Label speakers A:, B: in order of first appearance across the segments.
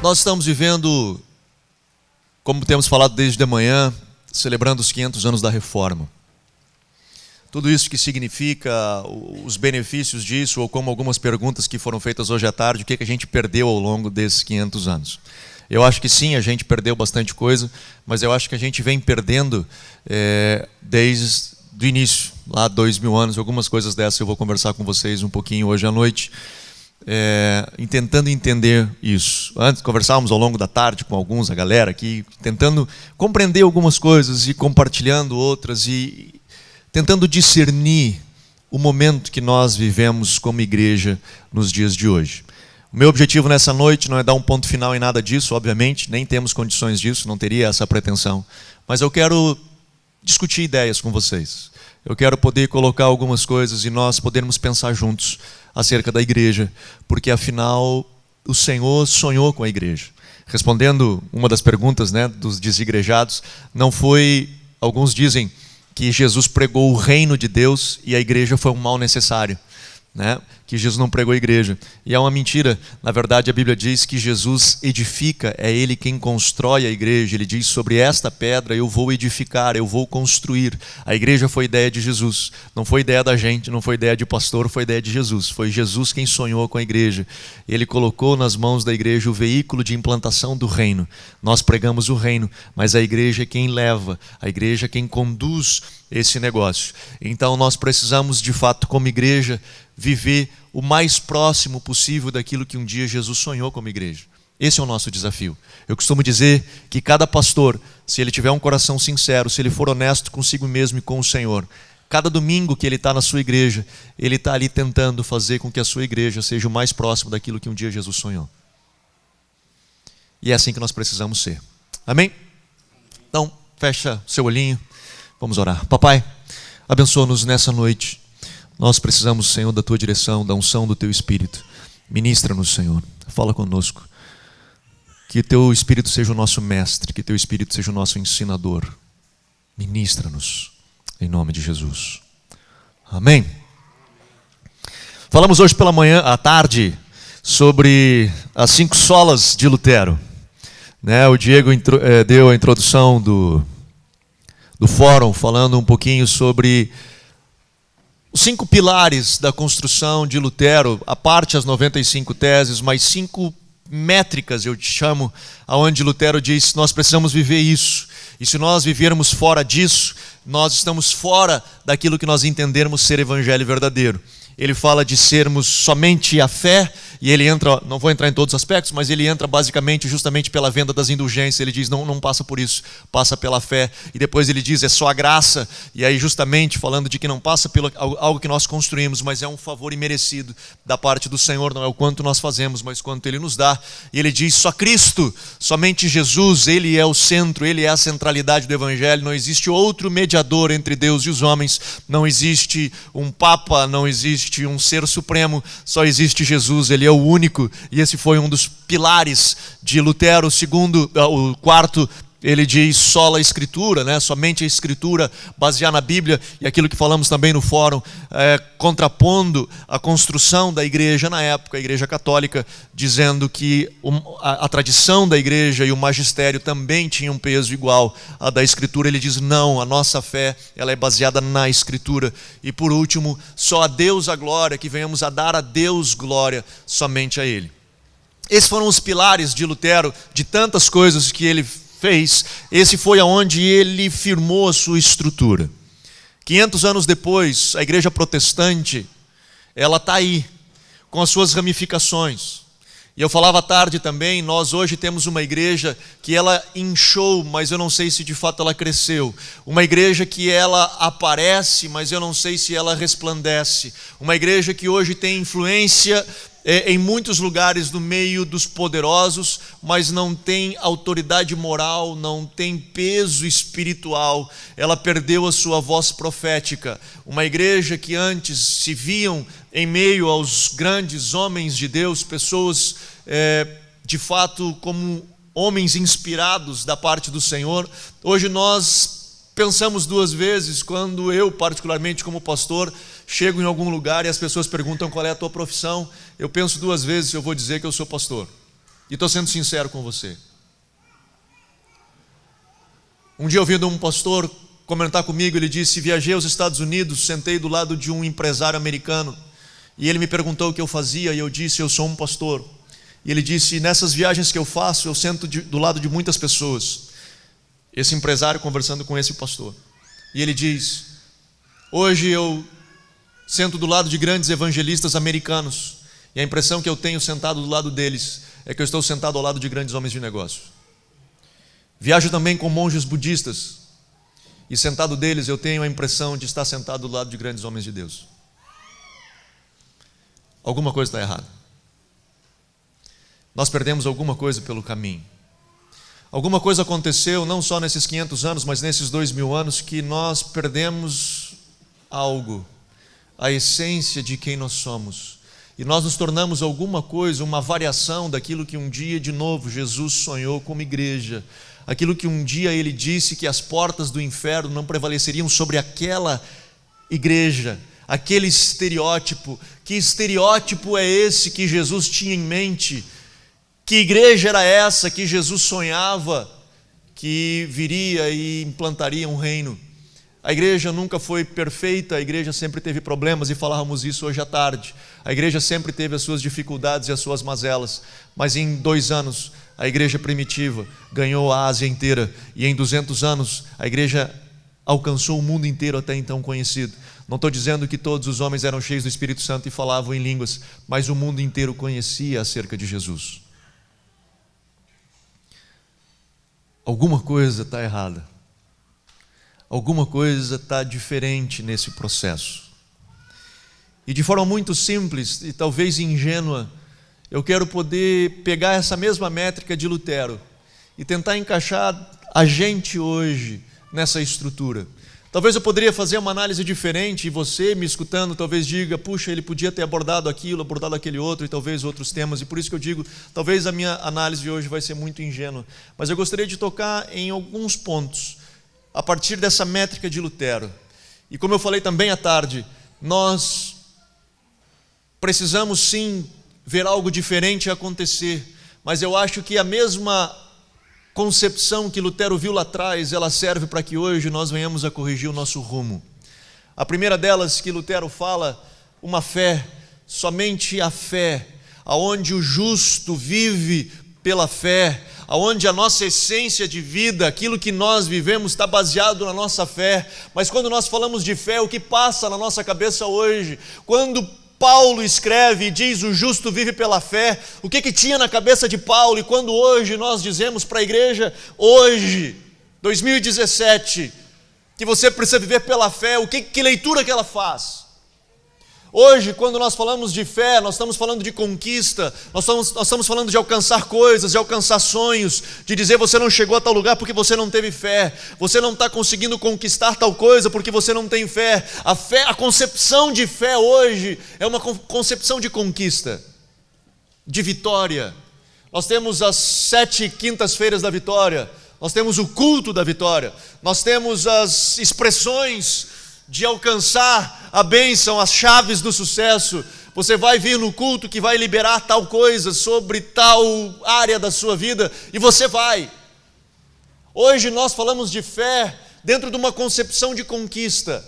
A: Nós estamos vivendo, como temos falado desde de manhã, celebrando os 500 anos da Reforma. Tudo isso que significa, os benefícios disso, ou como algumas perguntas que foram feitas hoje à tarde, o que a gente perdeu ao longo desses 500 anos. Eu acho que sim, a gente perdeu bastante coisa, mas eu acho que a gente vem perdendo desde o início, lá 2000 anos, algumas coisas dessas eu vou conversar com vocês um pouquinho hoje à noite, tentando entender isso. Antes conversávamos ao longo da tarde com alguns, a galera aqui, tentando compreender algumas coisas e compartilhando outras e tentando discernir o momento que nós vivemos como igreja nos dias de hoje. O meu objetivo nessa noite não é dar um ponto final em nada disso, obviamente, nem temos condições disso, não teria essa pretensão. Mas eu quero discutir ideias com vocês. Eu quero poder colocar algumas coisas e nós podermos pensar juntos acerca da igreja, porque afinal o Senhor sonhou com a igreja. Respondendo uma das perguntas, dos desigrejados, não foi, alguns dizem que Jesus pregou o reino de Deus e a igreja foi um mal necessário. Que Jesus não pregou a igreja. E é uma mentira. Na verdade, a Bíblia diz que Jesus edifica, é Ele quem constrói a igreja. Ele diz, sobre esta pedra eu vou edificar, eu vou construir. A igreja foi ideia de Jesus. Não foi ideia da gente, não foi ideia de pastor, foi ideia de Jesus. Foi Jesus quem sonhou com a igreja. Ele colocou nas mãos da igreja o veículo de implantação do reino. Nós pregamos o reino, mas a igreja é quem leva, a igreja é quem conduz esse negócio. Então nós precisamos, de fato, como igreja, viver o mais próximo possível daquilo que um dia Jesus sonhou como igreja. Esse é o nosso desafio. Eu costumo dizer que cada pastor, se ele tiver um coração sincero, se ele for honesto consigo mesmo e com o Senhor, cada domingo que ele está na sua igreja, ele está ali tentando fazer com que a sua igreja seja o mais próximo daquilo que um dia Jesus sonhou. E é assim que nós precisamos ser. Amém? Então, fecha seu olhinho. Vamos orar. Papai, abençoa-nos nessa noite. Nós precisamos, Senhor, da Tua direção, da unção do Teu Espírito. Ministra-nos, Senhor. Fala conosco. Que Teu Espírito seja o nosso mestre, que Teu Espírito seja o nosso ensinador. Ministra-nos, em nome de Jesus. Amém. Falamos hoje pela manhã, à tarde, sobre as 5 solas de Lutero. O Diego deu a introdução do fórum, falando um pouquinho sobre os 5 pilares da construção de Lutero, a parte as 95 teses, mais 5 métricas, eu te chamo, aonde Lutero diz, nós precisamos viver isso. E se nós vivermos fora disso, nós estamos fora daquilo que nós entendermos ser evangelho verdadeiro. Ele fala de sermos somente a fé, e ele entra, não vou entrar em todos os aspectos, mas ele entra basicamente justamente pela venda das indulgências. Ele diz, não passa por isso, passa pela fé. E depois ele diz, é só a graça. E aí justamente falando de que não passa pelo algo que nós construímos, mas é um favor imerecido da parte do Senhor. Não é o quanto nós fazemos, mas quanto Ele nos dá. E ele diz, só Cristo, somente Jesus, Ele é o centro, Ele é a centralidade do Evangelho. Não existe outro mediador entre Deus e os homens. Não existe um Papa, não existe um ser supremo, só existe Jesus. Ele é o único, e esse foi um dos pilares de Lutero. O quarto, ele diz sola a Escritura, somente a Escritura, basear na Bíblia, e aquilo que falamos também no fórum, contrapondo a construção da igreja na época, a igreja católica, dizendo que a tradição da igreja e o magistério também tinham um peso igual à da Escritura. Ele diz, não, a nossa fé ela é baseada na Escritura. E por último, só a Deus a glória, que venhamos a dar a Deus glória somente a Ele. Esses foram os pilares de Lutero, de tantas coisas que ele fez. Esse foi aonde ele firmou a sua estrutura. 500 anos depois, a igreja protestante, ela está aí, com as suas ramificações. E eu falava à tarde também, nós hoje temos uma igreja que ela inchou, mas eu não sei se de fato ela cresceu. Uma igreja que ela aparece, mas eu não sei se ela resplandece. Uma igreja que hoje tem influência em muitos lugares no meio dos poderosos, mas não tem autoridade moral, não tem peso espiritual. Ela perdeu a sua voz profética. Uma igreja que antes se viam em meio aos grandes homens de Deus, pessoas de fato como homens inspirados da parte do Senhor. Hoje nós pensamos 2 vezes quando eu, particularmente como pastor, chego em algum lugar e as pessoas perguntam qual é a tua profissão. Eu penso 2 vezes se eu vou dizer que eu sou pastor. E estou sendo sincero com você. Um dia ouvindo um pastor comentar comigo, ele disse: viajei aos Estados Unidos, sentei do lado de um empresário americano, e ele me perguntou o que eu fazia, e eu disse: eu sou um pastor. E ele disse: nessas viagens que eu faço, eu sento do lado de muitas pessoas. Esse empresário conversando com esse pastor. E ele diz: hoje eu sento do lado de grandes evangelistas americanos, e a impressão que eu tenho sentado do lado deles é que eu estou sentado ao lado de grandes homens de negócio. Viajo também com monges budistas, e sentado deles eu tenho a impressão de estar sentado do lado de grandes homens de Deus. Alguma coisa está errada. Nós perdemos alguma coisa pelo caminho. Alguma coisa aconteceu, não só nesses 500 anos, mas nesses 2000 anos, que nós perdemos algo, a essência de quem nós somos. E nós nos tornamos alguma coisa, uma variação daquilo que um dia, de novo, Jesus sonhou como igreja. Aquilo que um dia ele disse que as portas do inferno não prevaleceriam sobre aquela igreja, aquele estereótipo. Que estereótipo é esse que Jesus tinha em mente? Que igreja era essa que Jesus sonhava que viria e implantaria um reino? A igreja nunca foi perfeita, a igreja sempre teve problemas, e falávamos isso hoje à tarde. A igreja sempre teve as suas dificuldades e as suas mazelas, mas em 2 anos a igreja primitiva ganhou a Ásia inteira, e em 200 anos a igreja alcançou o mundo inteiro até então conhecido. Não estou dizendo que todos os homens eram cheios do Espírito Santo e falavam em línguas, mas o mundo inteiro conhecia acerca de Jesus. Alguma coisa está errada. Alguma coisa está diferente nesse processo. E de forma muito simples e talvez ingênua, eu quero poder pegar essa mesma métrica de Lutero e tentar encaixar a gente hoje nessa estrutura. Talvez eu poderia fazer uma análise diferente, e você me escutando talvez diga: puxa, ele podia ter abordado aquilo, abordado aquele outro, e talvez outros temas, e por isso que eu digo, talvez a minha análise de hoje vai ser muito ingênua, mas eu gostaria de tocar em alguns pontos, a partir dessa métrica de Lutero. E como eu falei também à tarde, nós precisamos sim ver algo diferente acontecer, mas eu acho que a mesma concepção que Lutero viu lá atrás, ela serve para que hoje nós venhamos a corrigir o nosso rumo. A primeira delas que Lutero fala, uma fé, somente a fé, aonde o justo vive pela fé, aonde a nossa essência de vida, aquilo que nós vivemos está baseado na nossa fé. Mas quando nós falamos de fé, o que passa na nossa cabeça hoje? Quando Paulo escreve e diz: o justo vive pela fé, o que tinha na cabeça de Paulo? E quando hoje nós dizemos para a igreja, hoje, 2017, que você precisa viver pela fé, que leitura que ela faz? Hoje, quando nós falamos de fé, nós estamos falando de conquista, nós estamos falando de alcançar coisas, de alcançar sonhos, de dizer: você não chegou a tal lugar porque você não teve fé, você não está conseguindo conquistar tal coisa porque você não tem fé. A fé, a concepção de fé hoje é uma concepção de conquista, de vitória. Nós temos as 7 quintas-feiras da vitória, nós temos o culto da vitória, nós temos as expressões de alcançar a bênção, as chaves do sucesso. Você vai vir no culto que vai liberar tal coisa sobre tal área da sua vida, e você vai. Hoje nós falamos de fé dentro de uma concepção de conquista.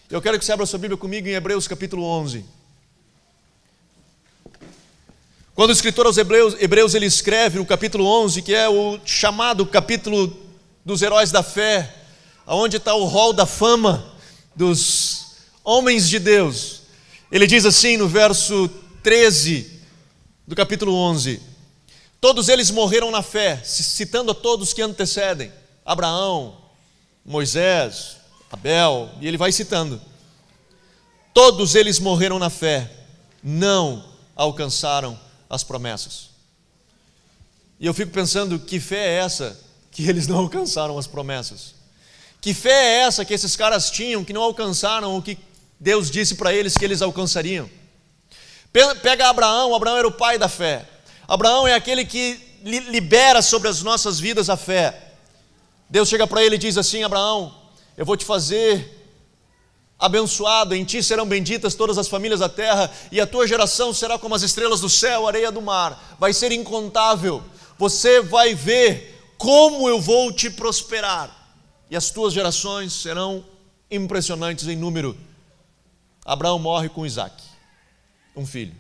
A: Eu quero que você abra sua Bíblia comigo em Hebreus capítulo 11. Quando o escritor aos Hebreus ele escreve o capítulo 11, que é o chamado capítulo dos heróis da fé, onde está o hall da fama dos homens de Deus, ele diz assim no verso 13 do capítulo 11: todos eles morreram na fé, citando a todos que antecedem, Abraão, Moisés, Abel, e ele vai citando. Todos eles morreram na fé, não alcançaram as promessas. E eu fico pensando, que fé é essa que eles não alcançaram as promessas? Que fé é essa que esses caras tinham, que não alcançaram o que Deus disse para eles que eles alcançariam? Pega Abraão. Abraão era o pai da fé. Abraão é aquele que libera sobre as nossas vidas a fé. Deus chega para ele e diz assim: Abraão, eu vou te fazer abençoado, em ti serão benditas todas as famílias da terra, e a tua geração será como as estrelas do céu, a areia do mar, vai ser incontável. Você vai ver como eu vou te prosperar, e as tuas gerações serão impressionantes em número. Abraão morre com Isaque, um filho.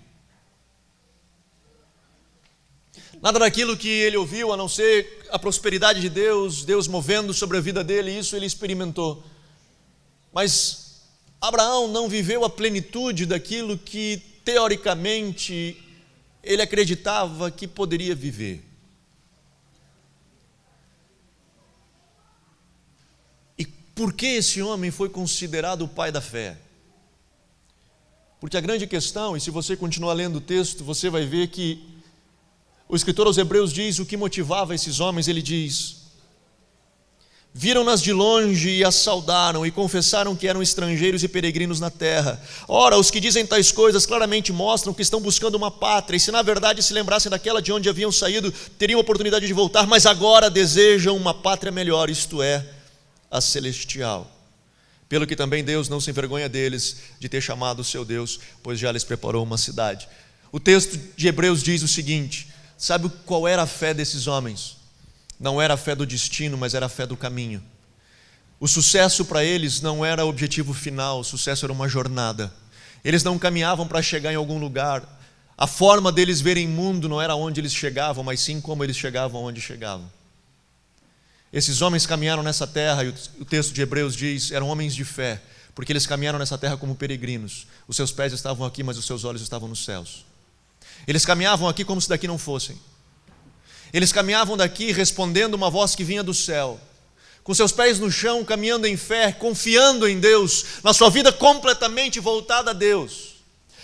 A: Nada daquilo que ele ouviu, a não ser a prosperidade de Deus, Deus movendo sobre a vida dele, isso ele experimentou. Mas Abraão não viveu a plenitude daquilo que, teoricamente, ele acreditava que poderia viver. E por que esse homem foi considerado o pai da fé? Porque a grande questão, e se você continuar lendo o texto, você vai ver que o escritor aos Hebreus diz o que motivava esses homens. Ele diz: viram-nas de longe e as saudaram e confessaram que eram estrangeiros e peregrinos na terra. Ora, os que dizem tais coisas claramente mostram que estão buscando uma pátria, e se na verdade se lembrassem daquela de onde haviam saído, teriam oportunidade de voltar, mas agora desejam uma pátria melhor, isto é, a celestial. Pelo que também Deus não se envergonha deles de ter chamado o seu Deus, pois já lhes preparou uma cidade. O texto de Hebreus diz o seguinte: sabe qual era a fé desses homens? Não era a fé do destino, mas era a fé do caminho. O sucesso para eles não era o objetivo final, o sucesso era uma jornada. Eles não caminhavam para chegar em algum lugar. A forma deles verem mundo não era onde eles chegavam, mas sim como eles chegavam onde chegavam. Esses homens caminharam nessa terra, e o texto de Hebreus diz, eram homens de fé, porque eles caminharam nessa terra como peregrinos. Os seus pés estavam aqui, mas os seus olhos estavam nos céus. Eles caminhavam aqui como se daqui não fossem. Eles caminhavam daqui respondendo uma voz que vinha do céu, com seus pés no chão, caminhando em fé, confiando em Deus, na sua vida completamente voltada a Deus.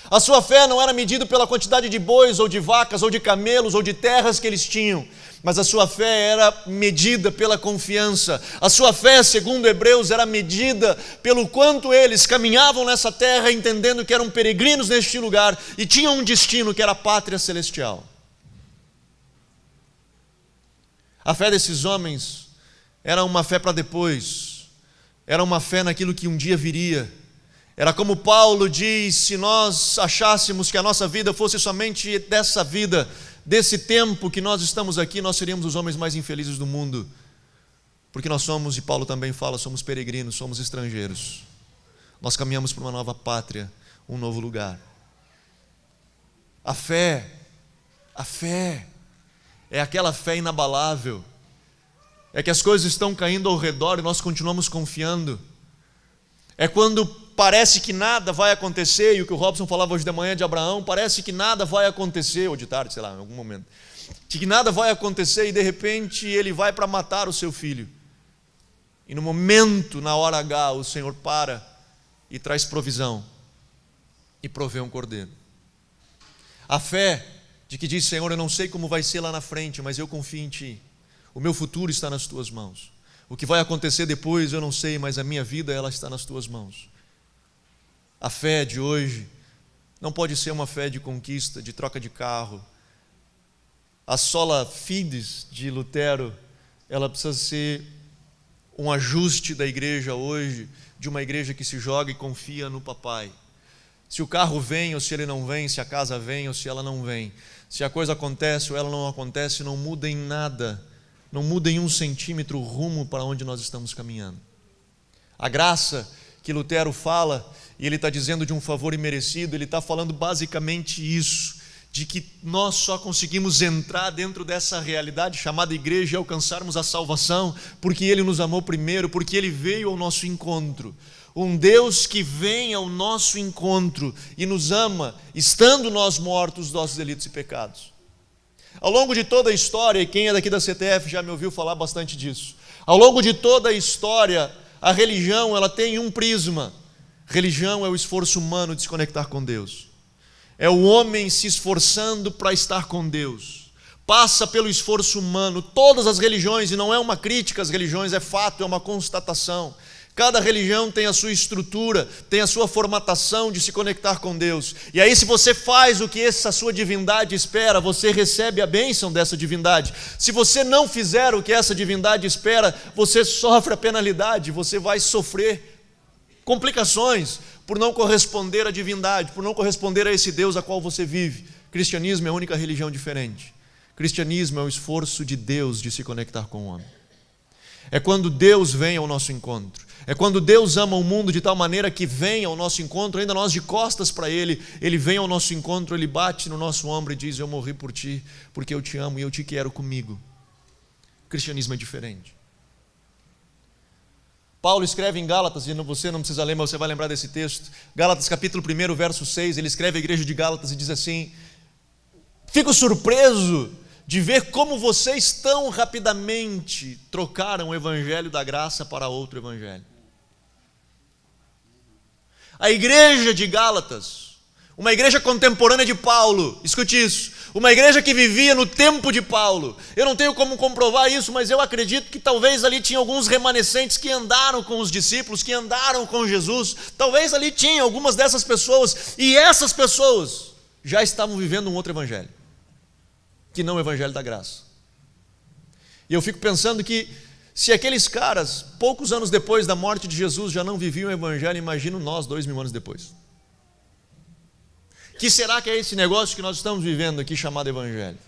A: A sua fé não era medida pela quantidade de bois, ou de vacas, ou de camelos, ou de terras que eles tinham, mas a sua fé era medida pela confiança. A sua fé, segundo Hebreus, era medida pelo quanto eles caminhavam nessa terra, entendendo que eram peregrinos neste lugar e tinham um destino que era a pátria celestial. A fé desses homens era uma fé para depois, era uma fé naquilo que um dia viria. Era como Paulo diz: se nós achássemos que a nossa vida fosse somente dessa vida, desse tempo que nós estamos aqui, nós seríamos os homens mais infelizes do mundo, porque nós somos, e Paulo também fala, somos peregrinos, somos estrangeiros. Nós caminhamos para uma nova pátria, um novo lugar. A fé é aquela fé inabalável, é que as coisas estão caindo ao redor e nós continuamos confiando. É quando parece que nada vai acontecer, e o que o Robson falava hoje de manhã de Abraão, parece que nada vai acontecer, ou de tarde, sei lá, em algum momento, que nada vai acontecer, e de repente ele vai para matar o seu filho, e no momento, na hora H, o Senhor para e traz provisão, e provê um cordeiro. A fé de que diz: Senhor, eu não sei como vai ser lá na frente, mas eu confio em Ti, o meu futuro está nas Tuas mãos, o que vai acontecer depois eu não sei, mas a minha vida, ela está nas Tuas mãos. A fé de hoje não pode ser uma fé de conquista, de troca de carro. A sola fides de Lutero, ela precisa ser um ajuste da igreja hoje, de uma igreja que se joga e confia no papai. Se o carro vem ou se ele não vem, se a casa vem ou se ela não vem, se a coisa acontece ou ela não acontece, não muda em nada, não muda em 1 centímetro o rumo para onde nós estamos caminhando. A graça que Lutero fala, e ele está dizendo de um favor imerecido, ele está falando basicamente isso, de que nós só conseguimos entrar dentro dessa realidade chamada igreja e alcançarmos a salvação, porque Ele nos amou primeiro, porque Ele veio ao nosso encontro. Um Deus que vem ao nosso encontro e nos ama, estando nós mortos dos nossos delitos e pecados. Ao longo de toda a história, e quem é daqui da CTF já me ouviu falar bastante disso, ao longo de toda a história, a religião, ela tem um prisma. Religião é o esforço humano de se conectar com Deus. É o homem se esforçando para estar com Deus. Passa pelo esforço humano. Todas as religiões, e não é uma crítica às religiões, é fato, é uma constatação. Cada religião tem a sua estrutura, tem a sua formatação de se conectar com Deus. E aí, se você faz o que essa sua divindade espera, você recebe a bênção dessa divindade. Se você não fizer o que essa divindade espera, você sofre a penalidade, você vai sofrer complicações por não corresponder à divindade, por não corresponder a esse Deus a qual você vive. Cristianismo é a única religião diferente. Cristianismo é o esforço de Deus de se conectar com o homem. É quando Deus vem ao nosso encontro. É quando Deus ama o mundo de tal maneira que vem ao nosso encontro, ainda nós de costas para Ele, Ele vem ao nosso encontro, Ele bate no nosso ombro e diz: eu morri por ti, porque eu te amo e eu te quero comigo. O cristianismo é diferente. Paulo escreve em Gálatas, e você não precisa ler, mas você vai lembrar desse texto. Gálatas capítulo 1, verso 6, ele escreve à igreja de Gálatas e diz assim: fico surpreso de ver como vocês tão rapidamente trocaram o evangelho da graça para outro evangelho. A igreja de Gálatas, uma igreja contemporânea de Paulo, escute isso, uma igreja que vivia no tempo de Paulo. Eu não tenho como comprovar isso, mas eu acredito que talvez ali tinha alguns remanescentes que andaram com os discípulos, que andaram com Jesus. Talvez ali tinha algumas dessas pessoas, e essas pessoas já estavam vivendo um outro evangelho, que não o evangelho da graça. E eu fico pensando que se aqueles caras, poucos anos depois da morte de Jesus, já não viviam o evangelho, imagino nós 2000 anos depois. Que será que é esse negócio que nós estamos vivendo aqui chamado evangelho?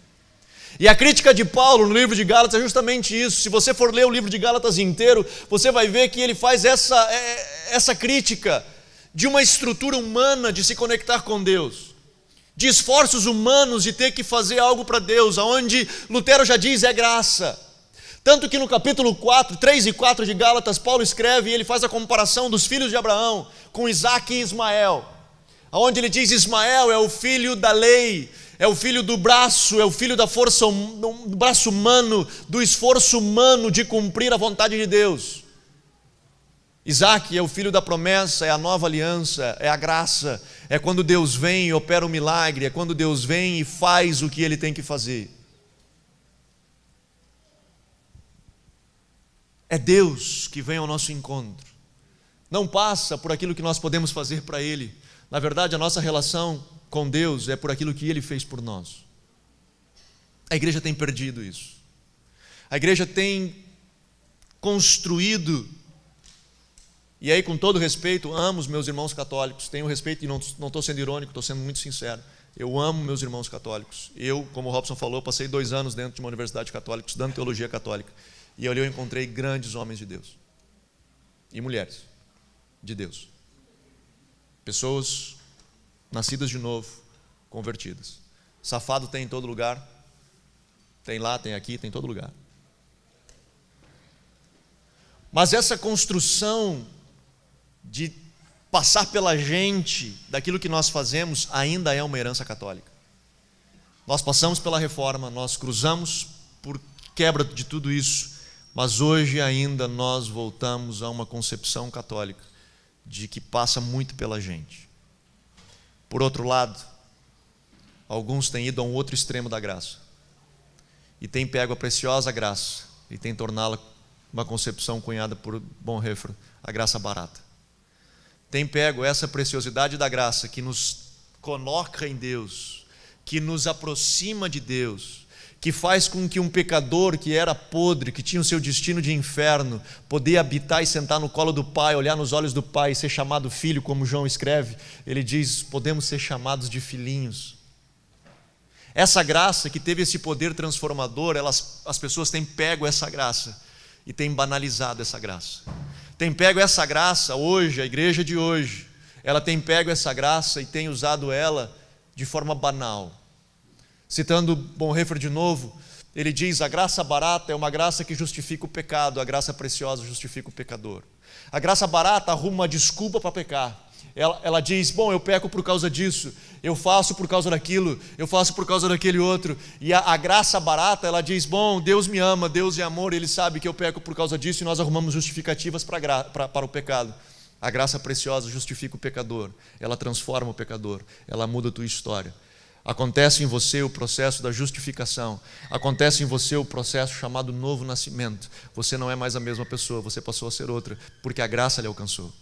A: E a crítica de Paulo no livro de Gálatas é justamente isso. Se você for ler o livro de Gálatas inteiro, você vai ver que ele faz essa crítica de uma estrutura humana de se conectar com Deus, de esforços humanos de ter que fazer algo para Deus, aonde Lutero já diz é graça. Tanto que no capítulo 3 e 4 de Gálatas, Paulo escreve e ele faz a comparação dos filhos de Abraão com Isaac e Ismael, aonde ele diz: Ismael é o filho da lei, é o filho do braço, é o filho da força, do braço humano, do esforço humano de cumprir a vontade de Deus. Isaac é o filho da promessa, é a nova aliança, é a graça, é quando Deus vem e opera o milagre, é quando Deus vem e faz o que Ele tem que fazer. É Deus que vem ao nosso encontro, não passa por aquilo que nós podemos fazer para Ele. Na verdade, a nossa relação com Deus é por aquilo que Ele fez por nós. A igreja tem perdido isso. A igreja tem construído, e aí com todo respeito, amo os meus irmãos católicos, tenho respeito e não estou sendo irônico, estou sendo muito sincero. Eu amo meus irmãos católicos. Eu, como o Robson falou, passei 2 anos dentro de uma universidade católica, estudando teologia católica. E ali eu encontrei grandes homens de Deus. E mulheres de Deus. Pessoas nascidas de novo, convertidas. Safado tem em todo lugar. Tem lá, tem aqui, tem em todo lugar. Mas essa construção de passar pela gente daquilo que nós fazemos ainda é uma herança católica. Nós passamos pela reforma, nós cruzamos por quebra de tudo isso, mas hoje ainda nós voltamos a uma concepção católica de que passa muito pela gente. Por outro lado, alguns têm ido a um outro extremo da graça e têm pego a preciosa graça e têm torná-la uma concepção cunhada por Bonhoeffer, a graça barata. Tem pego essa preciosidade da graça que nos coloca em Deus, que nos aproxima de Deus, que faz com que um pecador que era podre, que tinha o seu destino de inferno, poder habitar e sentar no colo do Pai, olhar nos olhos do Pai e ser chamado filho, como João escreve. Ele diz: podemos ser chamados de filhinhos. Essa graça que teve esse poder transformador, as pessoas têm pego essa graça e têm banalizado essa graça. Tem pego essa graça hoje, a igreja de hoje, ela tem pego essa graça e tem usado ela de forma banal. Citando Bonhoeffer de novo, ele diz: a graça barata é uma graça que justifica o pecado, a graça preciosa justifica o pecador. A graça barata arruma uma desculpa para pecar. Ela diz: bom, eu peco por causa disso, eu faço por causa daquilo, eu faço por causa daquele outro. E a graça barata, ela diz: bom, Deus me ama, Deus é amor, Ele sabe que eu peco por causa disso, e nós arrumamos justificativas para o pecado. A graça preciosa justifica o pecador, ela transforma o pecador, ela muda a tua história. Acontece em você o processo da justificação, acontece em você o processo chamado novo nascimento. Você não é mais a mesma pessoa, você passou a ser outra, porque a graça lhe alcançou.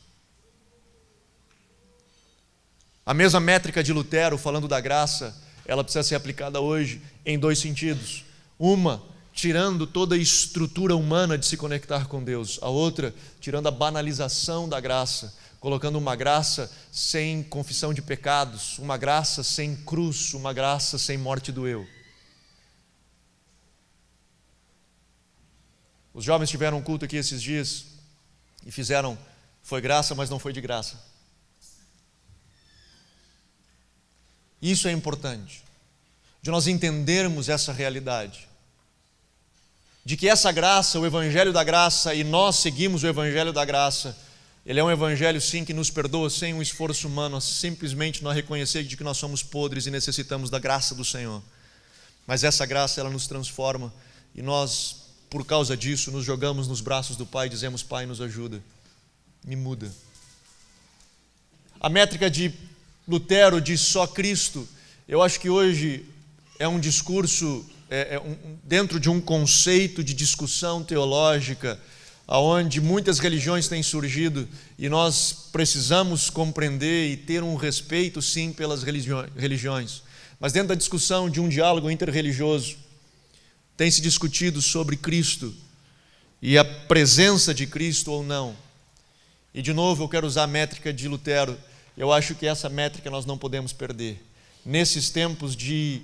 A: A mesma métrica de Lutero, falando da graça, ela precisa ser aplicada hoje em 2 sentidos. Uma, tirando toda a estrutura humana de se conectar com Deus. A outra, tirando a banalização da graça, colocando uma graça sem confissão de pecados, uma graça sem cruz, uma graça sem morte do eu. Os jovens tiveram um culto aqui esses dias e fizeram, foi graça, mas não foi de graça. Isso é importante, de nós entendermos essa realidade, de que essa graça, o Evangelho da graça, e nós seguimos o Evangelho da graça, ele é um Evangelho sim que nos perdoa sem um esforço humano, simplesmente nós reconhecer de que nós somos podres e necessitamos da graça do Senhor. Mas essa graça ela nos transforma e nós, por causa disso, nos jogamos nos braços do Pai e dizemos: Pai, nos ajuda, me muda. A métrica de Lutero de só Cristo, eu acho que hoje é um discurso, dentro de um conceito de discussão teológica, onde muitas religiões têm surgido e nós precisamos compreender e ter um respeito, sim, pelas religiões. Mas dentro da discussão de um diálogo interreligioso, tem se discutido sobre Cristo e a presença de Cristo ou não. E de novo eu quero usar a métrica de Lutero. Eu acho que essa métrica nós não podemos perder. Nesses tempos de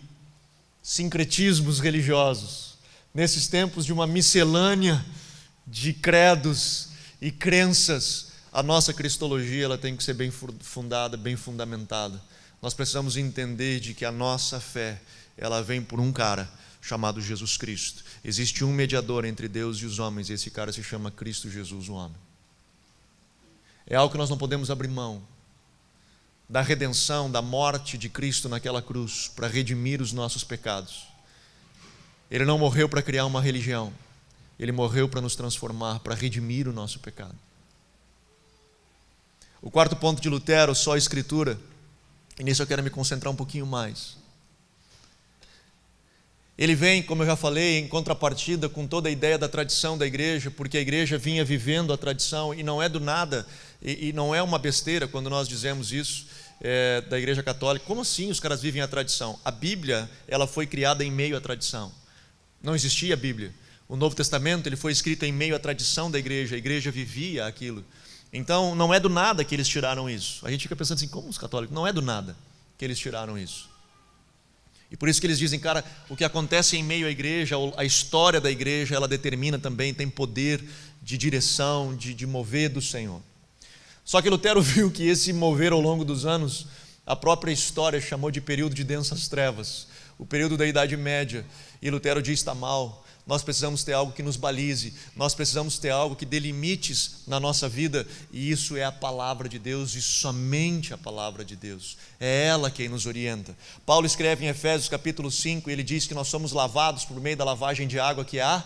A: sincretismos religiosos, nesses tempos de uma miscelânea de credos e crenças, a nossa cristologia ela tem que ser bem fundada, bem fundamentada. Nós precisamos entender de que a nossa fé, ela vem por um cara chamado Jesus Cristo. Existe um mediador entre Deus e os homens, e esse cara se chama Cristo Jesus, o homem. É algo que nós não podemos abrir mão. Da redenção, da morte de Cristo naquela cruz, para redimir os nossos pecados. Ele não morreu para criar uma religião, ele morreu para nos transformar, para redimir o nosso pecado. O quarto ponto de Lutero, só a Escritura, e nisso eu quero me concentrar um pouquinho mais. Ele vem, como eu já falei, em contrapartida com toda a ideia da tradição da igreja, porque a igreja vinha vivendo a tradição, e não é do nada, e não é uma besteira quando nós dizemos isso, da igreja católica. Como assim os caras vivem a tradição? A Bíblia, ela foi criada em meio à tradição. Não existia a Bíblia. O Novo Testamento, ele foi escrito em meio à tradição da igreja, a igreja vivia aquilo. Então, não é do nada que eles tiraram isso. A gente fica pensando assim, como os católicos? Não é do nada que eles tiraram isso. E por isso que eles dizem, cara, o que acontece em meio à igreja, a história da igreja, ela determina também, tem poder de direção, de mover do Senhor. Só que Lutero viu que esse mover ao longo dos anos, a própria história chamou de período de densas trevas, o período da Idade Média, e Lutero diz: está mal, nós precisamos ter algo que nos balize, nós precisamos ter algo que dê limites na nossa vida, e isso é a palavra de Deus, e somente a palavra de Deus, é ela quem nos orienta. Paulo escreve em Efésios capítulo 5, ele diz que nós somos lavados por meio da lavagem de água que é a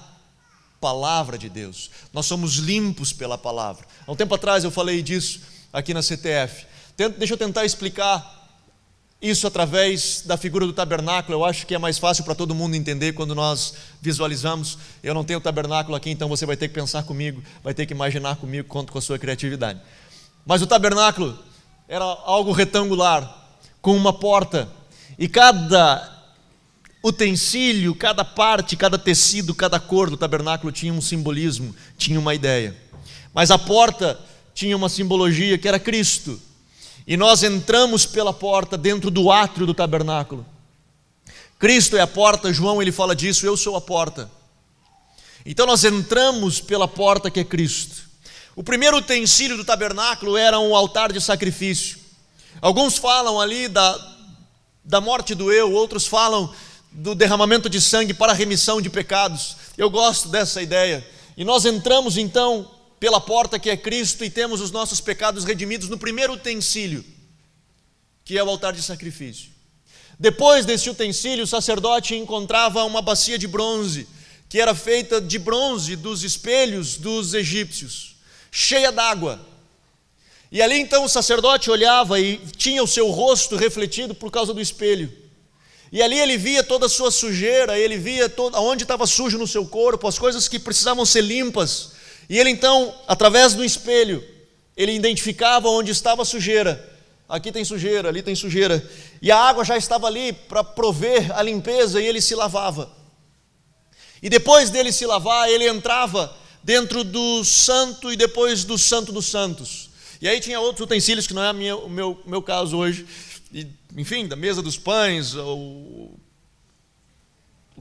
A: palavra de Deus, nós somos limpos pela palavra. Há um tempo atrás eu falei disso aqui na CTF, deixa eu tentar explicar isso através da figura do tabernáculo. Eu acho que é mais fácil para todo mundo entender quando nós visualizamos. Eu não tenho tabernáculo aqui, então você vai ter que pensar comigo, vai ter que imaginar comigo, conto com a sua criatividade. Mas o tabernáculo era algo retangular, com uma porta, e cada utensílio, cada parte, cada tecido, cada cor do tabernáculo tinha um simbolismo, tinha uma ideia. Mas a porta tinha uma simbologia que era Cristo. E nós entramos pela porta dentro do átrio do tabernáculo. Cristo é a porta, João ele fala disso, eu sou a porta. Então nós entramos pela porta que é Cristo. O primeiro utensílio do tabernáculo era um altar de sacrifício. Alguns falam ali da morte do eu, outros falam do derramamento de sangue para a remissão de pecados. Eu gosto dessa ideia. E nós entramos então pela porta que é Cristo e temos os nossos pecados redimidos no primeiro utensílio, que é o altar de sacrifício. Depois desse utensílio, o sacerdote encontrava uma bacia de bronze, que era feita de bronze dos espelhos dos egípcios, cheia d'água. E ali então o sacerdote olhava e tinha o seu rosto refletido por causa do espelho. E ali ele via toda a sua sujeira, ele via onde estava sujo no seu corpo, as coisas que precisavam ser limpas. E ele então, através do espelho, ele identificava onde estava a sujeira. Aqui tem sujeira, ali tem sujeira. E a água já estava ali para prover a limpeza e ele se lavava. E depois dele se lavar, ele entrava dentro do santo e depois do santo dos santos. E aí tinha outros utensílios que não é o meu caso hoje. E, enfim, da mesa dos pães, o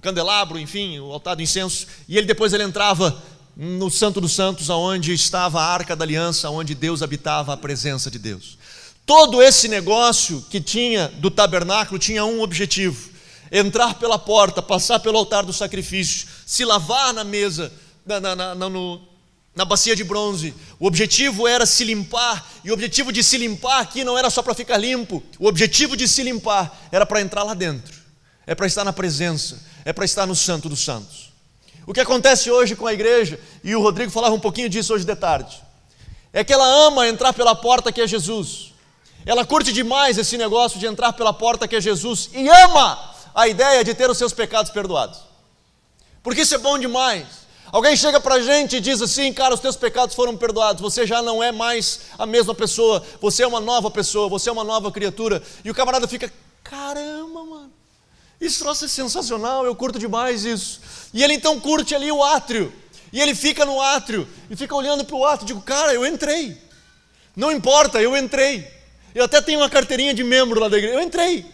A: candelabro, enfim, o altar do incenso. E depois ele entrava no Santo dos Santos, onde estava a Arca da Aliança, onde Deus habitava, a presença de Deus. Todo esse negócio que tinha do tabernáculo tinha um objetivo: entrar pela porta, passar pelo altar do sacrifício, se lavar na mesa, na bacia de bronze. O objetivo era se limpar, e o objetivo de se limpar aqui não era só para ficar limpo. O objetivo de se limpar era para entrar lá dentro, é para estar na presença, é para estar no Santo dos Santos. O que acontece hoje com a igreja, e o Rodrigo falava um pouquinho disso hoje de tarde, é que ela ama entrar pela porta que é Jesus. Ela curte demais esse negócio de entrar pela porta que é Jesus, e ama a ideia de ter os seus pecados perdoados, porque isso é bom demais. Alguém chega para a gente e diz assim: cara, os teus pecados foram perdoados, você já não é mais a mesma pessoa, você é uma nova pessoa, você é uma nova criatura. E o camarada fica: caramba, mano, esse troço é sensacional, eu curto demais isso. E ele então curte ali o átrio, e ele fica no átrio, e fica olhando para o átrio, e digo: cara, eu entrei, não importa, eu entrei, eu até tenho uma carteirinha de membro lá da igreja, eu entrei,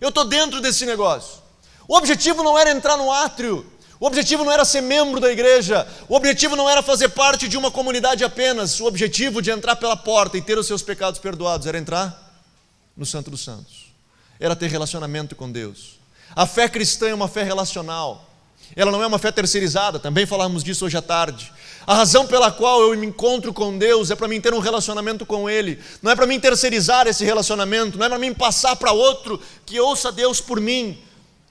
A: eu estou dentro desse negócio. O objetivo não era entrar no átrio, o objetivo não era ser membro da igreja, o objetivo não era fazer parte de uma comunidade apenas. O objetivo de entrar pela porta e ter os seus pecados perdoados era entrar no Santo dos Santos, era ter relacionamento com Deus. A fé cristã é uma fé relacional, ela não é uma fé terceirizada, também falamos disso hoje à tarde. A razão pela qual eu me encontro com Deus é para mim ter um relacionamento com Ele, não é para mim terceirizar esse relacionamento, não é para mim passar para outro que ouça Deus por mim.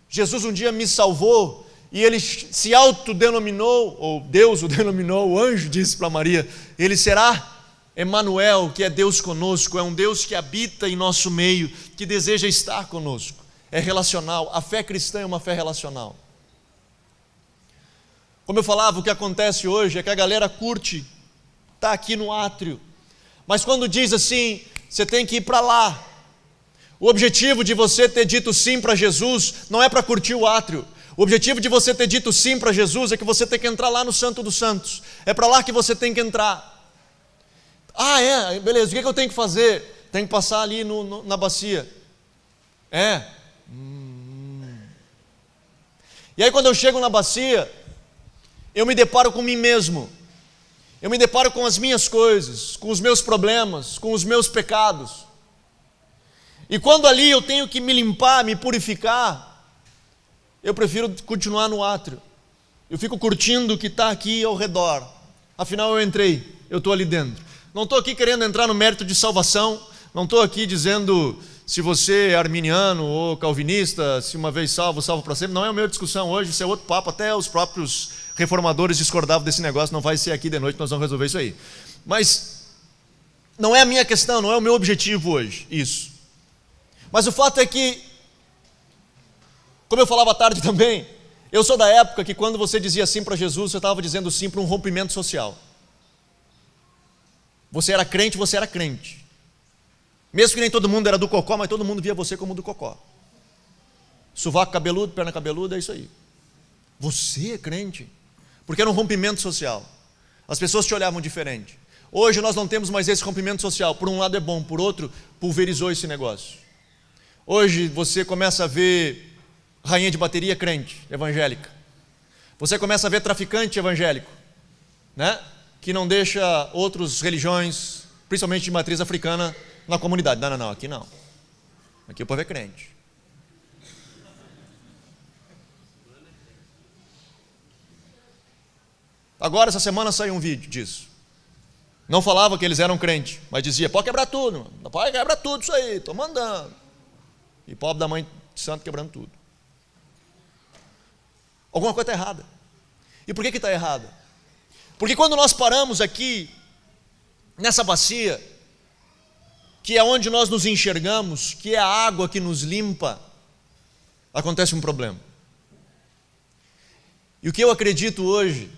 A: Jesus um dia me salvou, e ele se autodenominou, ou Deus o denominou, o anjo disse para Maria: ele será Emanuel, que é Deus conosco, é um Deus que habita em nosso meio, que deseja estar conosco. É relacional, a fé cristã é uma fé relacional. Como eu falava, o que acontece hoje é que a galera curte estar aqui no átrio, mas quando diz assim, você tem que ir para lá. O objetivo de você ter dito sim para Jesus não é para curtir o átrio. O objetivo de você ter dito sim para Jesus é que você tem que entrar lá no Santo dos Santos. É para lá que você tem que entrar. Ah, é? Beleza, o que eu tenho que fazer? Tem que passar ali na bacia. E aí quando eu chego na bacia, eu me deparo com mim mesmo. Eu me deparo com as minhas coisas, com os meus problemas, com os meus pecados. E quando ali eu tenho que me limpar, me purificar, eu prefiro continuar no átrio. Eu fico curtindo o que está aqui ao redor. Afinal eu entrei, eu estou ali dentro. Não estou aqui querendo entrar no mérito de salvação. Não estou aqui dizendo se você é arminiano ou calvinista, se uma vez salvo, salvo para sempre. Não é a minha discussão hoje, isso é outro papo. Até os próprios reformadores discordavam desse negócio. Não vai ser aqui de noite, nós vamos resolver isso aí. Mas não é a minha questão, não é o meu objetivo hoje, isso. Mas o fato é que, como eu falava à tarde também, eu sou da época que quando você dizia sim para Jesus, você estava dizendo sim para um rompimento social. Você era crente. Mesmo que nem todo mundo era do cocó, mas todo mundo via você como do cocó. Sovaco cabeludo, perna cabeluda, é isso aí. Você é crente? Porque era um rompimento social. As pessoas te olhavam diferente. Hoje nós não temos mais esse rompimento social. Por um lado é bom, por outro, pulverizou esse negócio. Hoje você começa a ver rainha de bateria crente, evangélica. Você começa a ver traficante evangélico, né? Que não deixa outras religiões, principalmente de matriz africana, na comunidade. Não, aqui não. Aqui o povo é crente. Agora, essa semana saiu um vídeo disso. Não falava que eles eram crentes, mas dizia: pode quebrar tudo, mano. Pode quebrar tudo isso aí, estou mandando. E pobre da mãe de santo quebrando tudo. Alguma coisa está errada. E por que está errada? Porque quando nós paramos aqui, nessa bacia, que é onde nós nos enxergamos, que é a água que nos limpa, acontece um problema. E o que eu acredito hoje,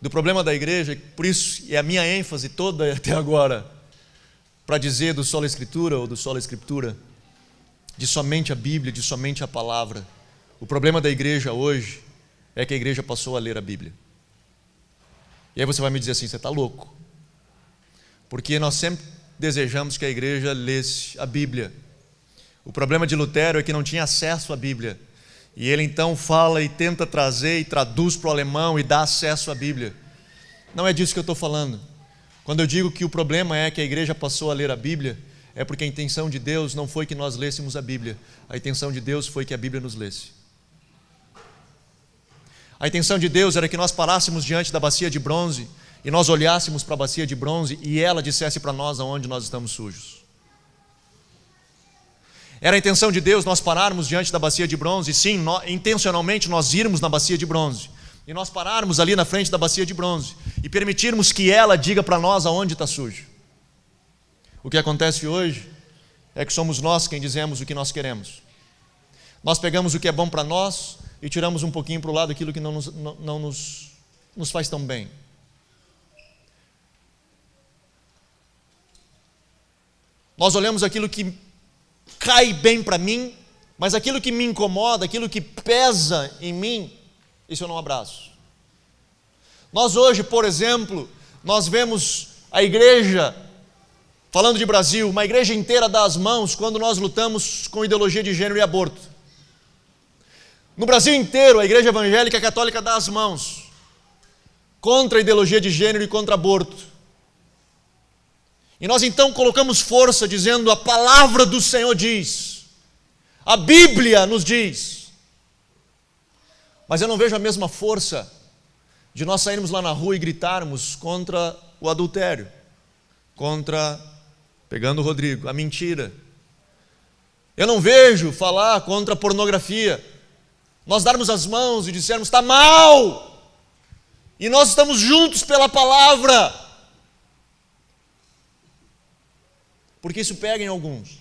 A: do problema da igreja, por isso é a minha ênfase toda até agora, para dizer do sola escritura ou do sola escritura, de somente a Bíblia, de somente a palavra. O problema da igreja hoje é que a igreja passou a ler a Bíblia. E aí você vai me dizer assim: você está louco. porque nós sempre desejamos que a igreja lesse a Bíblia. O problema de Lutero é que não tinha acesso à Bíblia. E ele então fala e tenta trazer e traduz para o alemão e dá acesso à Bíblia. Não é disso que eu estou falando. Quando eu digo que o problema é que a igreja passou a ler a Bíblia, é porque a intenção de Deus não foi que nós lêssemos a Bíblia. A intenção de Deus foi que a Bíblia nos lesse. A intenção de Deus era que nós parássemos diante da bacia de bronze e nós olhássemos para a bacia de bronze e ela dissesse para nós aonde nós estamos sujos. Era a intenção de Deus nós pararmos diante da bacia de bronze, e sim, intencionalmente nós irmos na bacia de bronze, e nós pararmos ali na frente da bacia de bronze, e permitirmos que ela diga para nós aonde está sujo. O que acontece hoje é que somos nós quem dizemos o que nós queremos. Nós pegamos o que é bom para nós e tiramos um pouquinho para o lado aquilo que não nos faz tão bem. Nós olhamos aquilo que cai bem para mim, mas aquilo que me incomoda, aquilo que pesa em mim, isso eu não abraço. Nós hoje, por exemplo, nós vemos a igreja, falando de Brasil, uma igreja inteira dá as mãos quando nós lutamos com ideologia de gênero e aborto. No Brasil inteiro, a igreja evangélica católica dá as mãos contra a ideologia de gênero e contra aborto. E nós então colocamos força dizendo: a palavra do Senhor diz, a Bíblia nos diz. Mas eu não vejo a mesma força de nós sairmos lá na rua e gritarmos contra o adultério, contra, pegando o Rodrigo, a mentira. Eu não vejo falar contra a pornografia, nós darmos as mãos e dissermos: está mal, e nós estamos juntos pela palavra. Porque isso pega em alguns.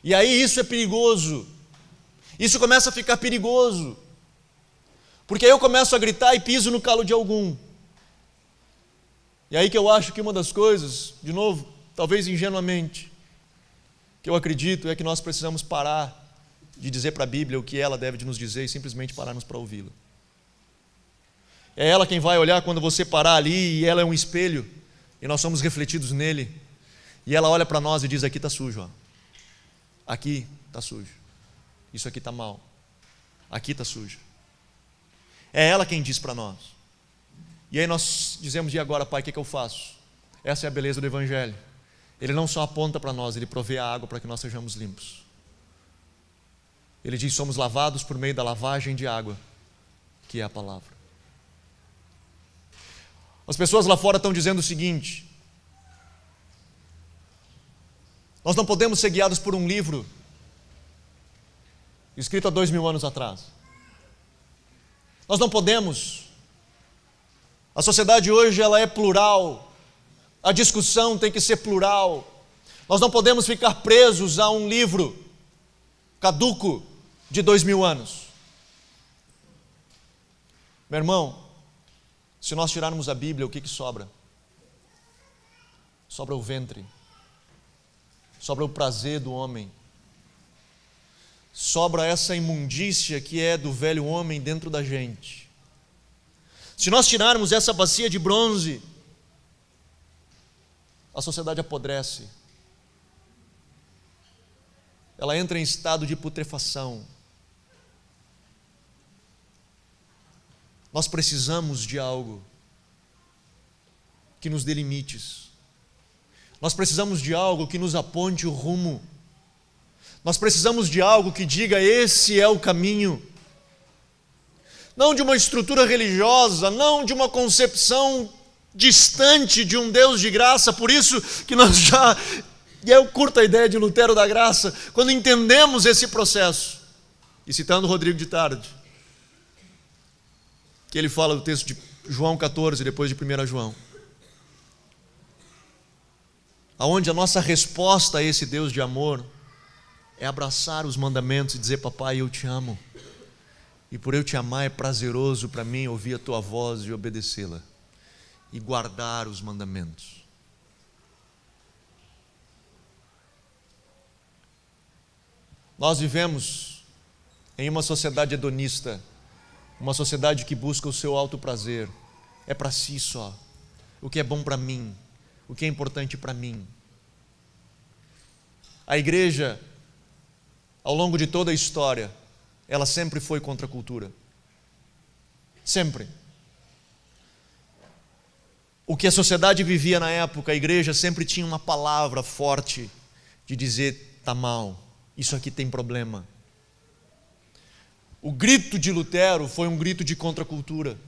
A: E aí isso é perigoso. Isso começa a ficar perigoso. Porque aí eu começo a gritar e piso no calo de algum. E aí que eu acho que uma das coisas, de novo, talvez ingenuamente, que eu acredito é que nós precisamos parar de dizer para a Bíblia o que ela deve de nos dizer e simplesmente pararmos para ouvi-la. É ela quem vai olhar quando você parar ali, e ela é um espelho. E nós somos refletidos nele, e ela olha para nós e diz: aqui está sujo, ó. Aqui está sujo, isso aqui está mal, aqui está sujo. É ela quem diz para nós. E aí nós dizemos: e agora, Pai, o que eu faço? Essa é a beleza do Evangelho. Ele não só aponta para nós, ele provê a água para que nós sejamos limpos. Ele diz: somos lavados por meio da lavagem de água, que é a palavra. As pessoas lá fora estão dizendo o seguinte: nós não podemos ser guiados por um livro escrito há 2000 anos atrás. Nós não podemos. A sociedade hoje ela é plural. A discussão tem que ser plural. Nós não podemos ficar presos a um livro caduco de 2000 anos. Meu irmão, se nós tirarmos a Bíblia, o que sobra? Sobra o ventre, sobra o prazer do homem, sobra essa imundícia que é do velho homem dentro da gente. Se nós tirarmos essa bacia de bronze, a sociedade apodrece, ela entra em estado de putrefação. Nós precisamos de algo que nos dê limites. Nós precisamos de algo que nos aponte o rumo. Nós precisamos de algo que diga: esse é o caminho. Não de uma estrutura religiosa, não de uma concepção distante de um Deus de graça. Por isso que nós já... E eu curto a ideia de Lutero da graça, quando entendemos esse processo. E citando Rodrigo de Tarde, que ele fala do texto de João 14, depois de 1 João, aonde a nossa resposta a esse Deus de amor é abraçar os mandamentos e dizer: papai, eu te amo, e por eu te amar é prazeroso para mim ouvir a tua voz e obedecê-la, e guardar os mandamentos. Nós vivemos em uma sociedade hedonista, uma sociedade que busca o seu alto prazer, é para si só. o que é bom para mim, o que é importante para mim. A igreja, ao longo de toda a história, ela sempre foi contra a cultura. Sempre. O que a sociedade vivia na época, a igreja sempre tinha uma palavra forte de dizer: está mal, isso aqui tem problema. O grito de Lutero foi um grito de contracultura.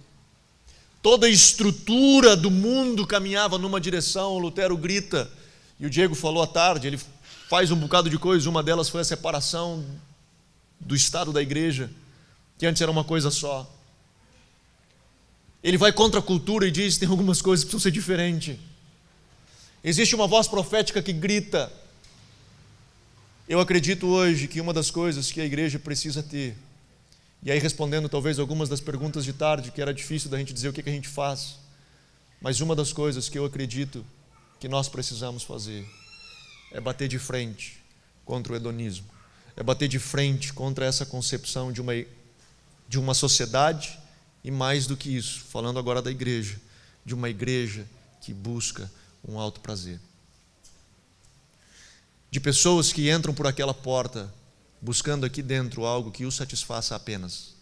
A: Toda a estrutura do mundo caminhava numa direção. Lutero grita, e o Diego falou à tarde, ele faz um bocado de coisas, uma delas foi a separação do Estado da igreja, que antes era uma coisa só. Ele vai contra a cultura e diz: tem algumas coisas que precisam ser diferentes. Existe uma voz profética que grita. Eu acredito hoje que uma das coisas que a igreja precisa ter, e aí respondendo talvez algumas das perguntas de tarde, que era difícil da gente dizer o que a gente faz, mas uma das coisas que eu acredito que nós precisamos fazer é bater de frente contra o hedonismo, é bater de frente contra essa concepção de uma sociedade, e mais do que isso, falando agora da igreja, de uma igreja que busca um alto prazer. De pessoas que entram por aquela porta buscando aqui dentro algo que os satisfaça apenas.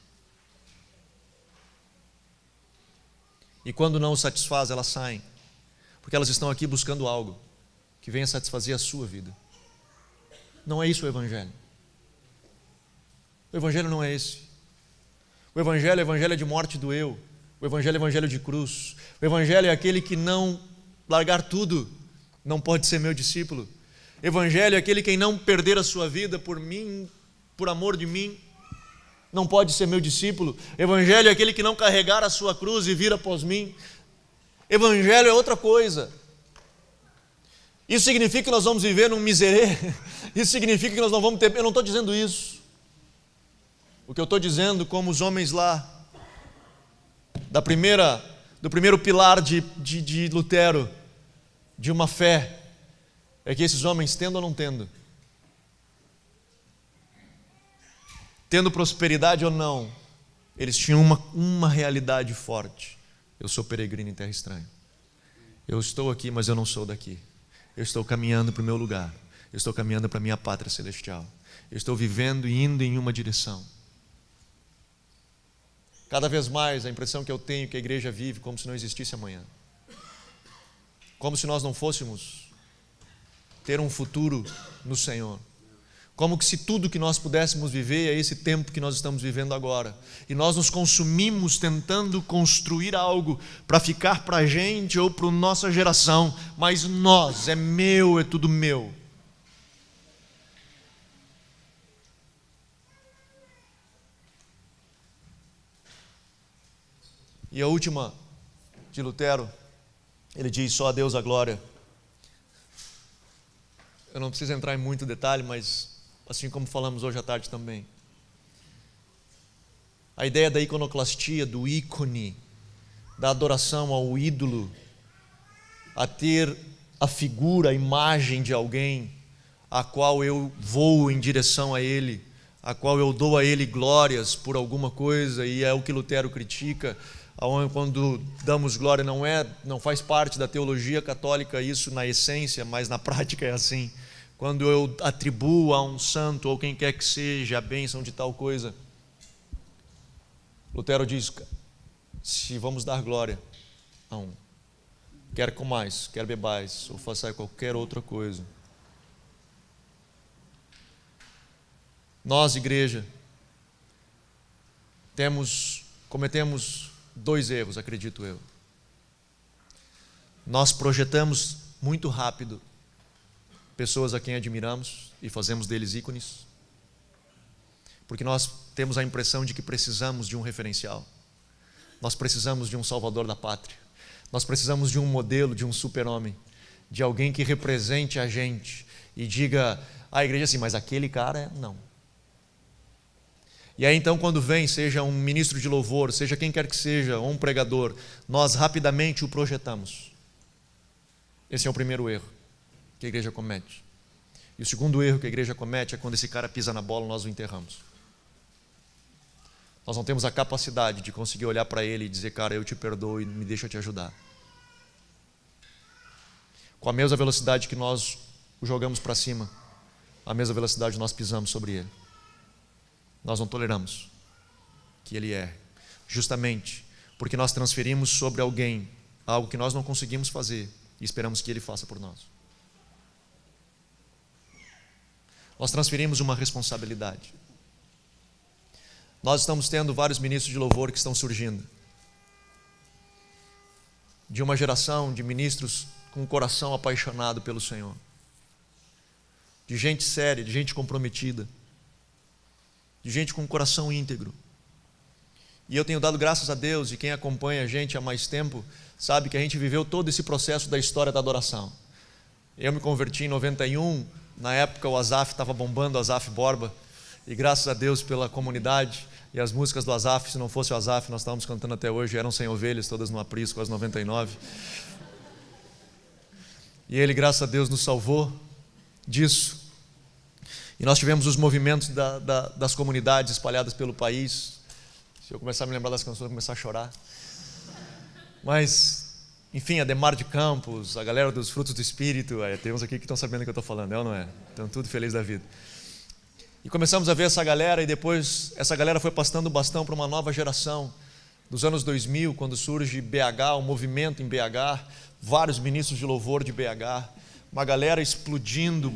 A: E quando não os satisfaz, elas saem, porque elas estão aqui buscando algo que venha satisfazer a sua vida. Não é isso o Evangelho. O Evangelho não é esse. O Evangelho é o Evangelho de morte do eu. O Evangelho é o Evangelho de cruz. O Evangelho é aquele que não largar tudo não pode ser meu discípulo. Evangelho é aquele que não perder a sua vida por mim, por amor de mim, não pode ser meu discípulo. Evangelho é aquele que não carregar a sua cruz e vir após mim. Evangelho é outra coisa. Isso significa que nós vamos viver num miserê? Isso significa que nós não vamos ter... Eu não estou dizendo isso. O que eu estou dizendo, como os homens lá, do primeiro pilar de Lutero, de uma fé, é que esses homens, tendo ou não tendo prosperidade ou não, eles tinham uma realidade forte: eu sou peregrino em terra estranha. Eu estou aqui, mas eu não sou daqui. Eu estou caminhando para o meu lugar. Eu estou caminhando para a minha pátria celestial. Eu estou vivendo e indo em uma direção. Cada vez mais a impressão que eu tenho é que a igreja vive como se não existisse amanhã. Como se nós não fôssemos ter um futuro no Senhor. Como que se tudo que nós pudéssemos viver é esse tempo que nós estamos vivendo agora. E nós nos consumimos tentando construir algo para ficar para a gente ou para a nossa geração. Mas nós, é meu, é tudo meu. E a última de Lutero, ele diz: só a Deus a glória. Eu não preciso entrar em muito detalhe, mas assim como falamos hoje à tarde também, a ideia da iconoclastia, do ícone, da adoração ao ídolo, a ter a figura, a imagem de alguém a qual eu vou em direção a ele, a qual eu dou a ele glórias por alguma coisa, e é o que Lutero critica. Quando damos glória, não faz parte da teologia católica isso na essência, mas na prática é assim. Quando eu atribuo a um santo ou quem quer que seja a bênção de tal coisa, Lutero diz: se vamos dar glória a um, quer comais, quer bebais, ou façais qualquer outra coisa. Nós, igreja, cometemos 2 erros, acredito eu. Nós projetamos muito rápido pessoas a quem admiramos e fazemos deles ícones, porque nós temos a impressão de que precisamos de um referencial. Nós precisamos de um salvador da pátria. Nós precisamos de um modelo, de um super-homem, de alguém que represente a gente e diga à igreja assim: mas aquele cara não. E aí então, quando vem, seja um ministro de louvor, seja quem quer que seja, ou um pregador, nós rapidamente o projetamos. Esse é o primeiro erro que a igreja comete. E o segundo erro que a igreja comete é quando esse cara pisa na bola, nós o enterramos. Nós não temos a capacidade de conseguir olhar para ele e dizer: cara, eu te perdoo e me deixa te ajudar. com a mesma velocidade que nós o jogamos para cima, a mesma velocidade nós pisamos sobre ele. Nós não toleramos que ele erre, justamente porque nós transferimos sobre alguém algo que nós não conseguimos fazer e esperamos que ele faça por nós. Nós transferimos uma responsabilidade. Nós estamos tendo vários ministros de louvor que estão surgindo, de uma geração de ministros com o coração apaixonado pelo Senhor, de gente séria, de gente comprometida, de gente com o coração íntegro. E eu tenho dado graças a Deus, e quem acompanha a gente há mais tempo sabe que a gente viveu todo esse processo da história da adoração. Eu me converti em 91, na época o Asaf estava bombando, o Asaf Borba, e graças a Deus pela comunidade e as músicas do Asaf. Se não fosse o Asaf, nós estávamos cantando até hoje, eram 100 ovelhas, todas no aprisco, as 99. E ele, graças a Deus, nos salvou disso. E nós tivemos os movimentos das comunidades espalhadas pelo país. Se eu começar a me lembrar das canções, eu vou começar a chorar. Mas, enfim, a Demar de Campos, a galera dos Frutos do Espírito, tem uns aqui que estão sabendo o que eu estou falando, é ou não é? Estão tudo felizes da vida. E começamos a ver essa galera, e depois essa galera foi passando o bastão para uma nova geração. Dos anos 2000, quando surge BH, um movimento em BH, vários ministros de louvor de BH, uma galera explodindo,